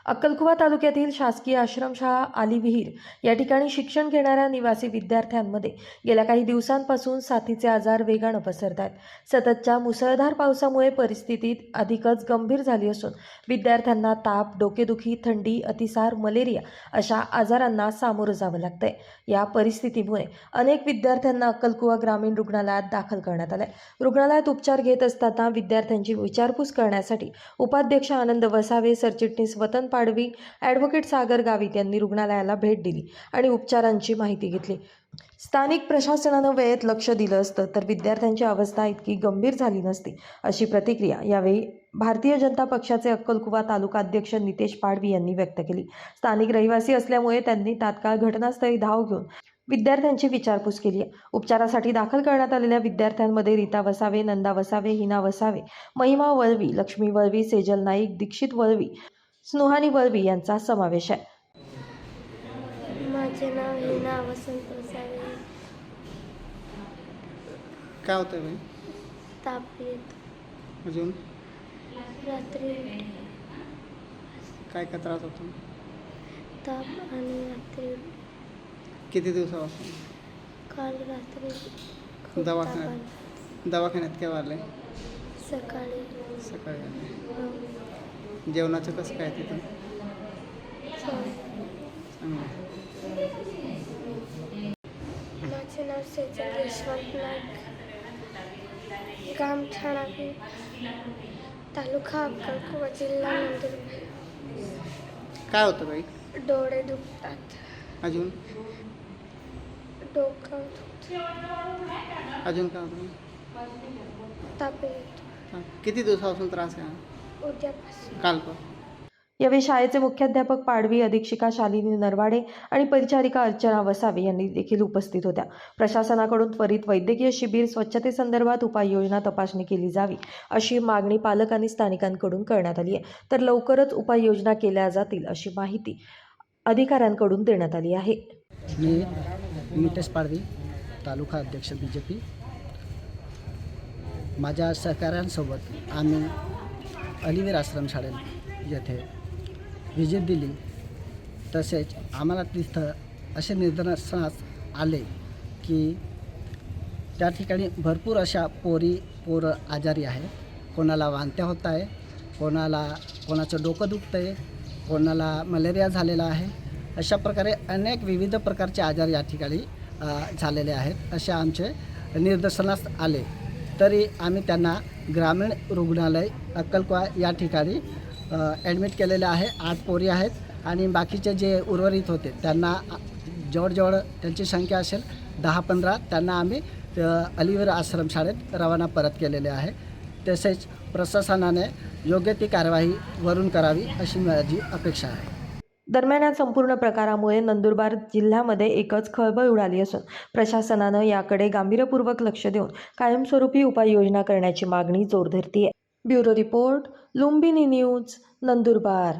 अक्कलकुवा तालुक्यातील शासकीय आश्रमशाळा आली विहीर या ठिकाणी शिक्षण घेणाऱ्या निवासी विद्यार्थ्यांमध्ये गेल्या काही दिवसांपासून साथीचे आजार वेगाने पसरत आहेत. सततच्या मुसळधार पावसामुळे परिस्थिती अधिकच गंभीर झाली असून विद्यार्थ्यांना ताप, डोकेदुखी, थंडी, अतिसार, मलेरिया अशा आजारांना सामोरं जावं लागतंय. या परिस्थितीमुळे अनेक विद्यार्थ्यांना अक्कलकुवा ग्रामीण रुग्णालयात दाखल करण्यात आले. रुग्णालयात उपचार घेत असताना विद्यार्थ्यांची विचारपूस करण्यासाठी उपाध्यक्ष आनंद वसावे, सरचिटणीस वतन पाडवी, ॲडव्होकेट सागर गावित यांनी रुग्णालयाला भेट दिली आणि उपचारांची माहिती घेतली. स्थानिक प्रशासनानं वेळेत लक्ष दिलं असतं तर विद्यार्थ्यांची अवस्था इतकी गंभीर झाली नसती, अशी प्रतिक्रिया यावेळी भारतीय जनता पक्षाचे अक्कलकुवा तालुकाध्यक्ष नितेश पाडवी यांनी व्यक्त केली. स्थानिक रहिवासी असल्यामुळे त्यांनी तात्काळ घटनास्थळी धाव घेऊन विद्यार्थ्यांची विचारपूस केली आहे. उपचारासाठी दाखल करण्यात आलेल्या विद्यार्थ्यांमध्ये रीता वसावे, नंदा वसावे, हिना वसावे, महिमा वळवी, लक्ष्मी वळवी, सेजल नाईक, दीक्षित वळवी, स्नुहानी वळवी यांचा समावेश आहे. माझे नाव हिना वसंत वसावे. काय होतं बाई? ताप येतो. अजून रात्री काय काय त्रास होतो? ताप आणि रात्री किती दिवसापासून? काल रात्री खूप ताप आला. दवाखान्यात केव्हा आले? सकाळी सकाळी आले. हो. जेवणाचं कसं काय तिथं? चालेल. माझे नाव सेजल यशवंत नाईक, गाव ठाणावी, तालुका अक्कलकुवा, जिल्हा नंदुरबार. काय होतं बाई? डोळे दुखतात, अजून डोकं दुखतं, अजून काय होतं? ताप येतो. किती दिवसापासून त्रास आहे हा? उद्यापासून. काल पण? यावेळी शाळेचे मुख्याध्यापक पाडवी, अधीक्षिका शालिनी नरवाडे आणि परिचारिका अर्चना वसावे यांनी देखील उपस्थित होत्या. प्रशासनाकडून त्वरित वैद्यकीय शिबिर, स्वच्छतेसंदर्भात उपाययोजना तपासणी केली जावी अशी मागणी पालक आणि स्थानिकांकडून करण्यात आली आहे. तर लवकरच उपाययोजना केल्या जातील अशी माहिती अधिकाऱ्यांकडून देण्यात आली आहे. मी नितेश पाडवी, तालुका अध्यक्ष BJP. माझ्या सहकाऱ्यांसोबत आम्ही अलिवीर आश्रमशाळेत येथे व्हिजिट दिली. तसेच आम्हाला तिथं असे निदर्शनास आले की त्या ठिकाणी भरपूर अशा पोरं आजारी आहे. कोणाला वांत्या होत आहे, कोणाचं डोकं दुखतं आहे, कोणाला मलेरिया झालेला आहे. अशा प्रकारे अनेक विविध प्रकारचे आजार या ठिकाणी झालेले आहेत असे आमचे निदर्शनास आले. तरी आम्ही त्यांना ग्रामीण रुग्णालय अक्कलकुवा या ठिकाणी ॲडमिट केलेले आहे. 8 पोरी आहेत आणि बाकीचे जे उर्वरित होते त्यांना जवळजवळ त्यांची संख्या असेल 10-15. त्यांना आम्ही अलिवीर आश्रमशाळेत रवाना परत केलेले आहे. तसेच प्रशासनाने योग्य ती कार्यवाही वरून करावी अशी माझी अपेक्षा आहे. दरम्यान या संपूर्ण प्रकारामुळे नंदुरबार जिल्ह्यामध्ये एकच खळबळ उडाली असून प्रशासनानं याकडे गांभीर्यपूर्वक लक्ष देऊन कायमस्वरूपी उपाययोजना करण्याची मागणी जोर धरते आहे. Bureau report, Lumbini news, Nandurbar.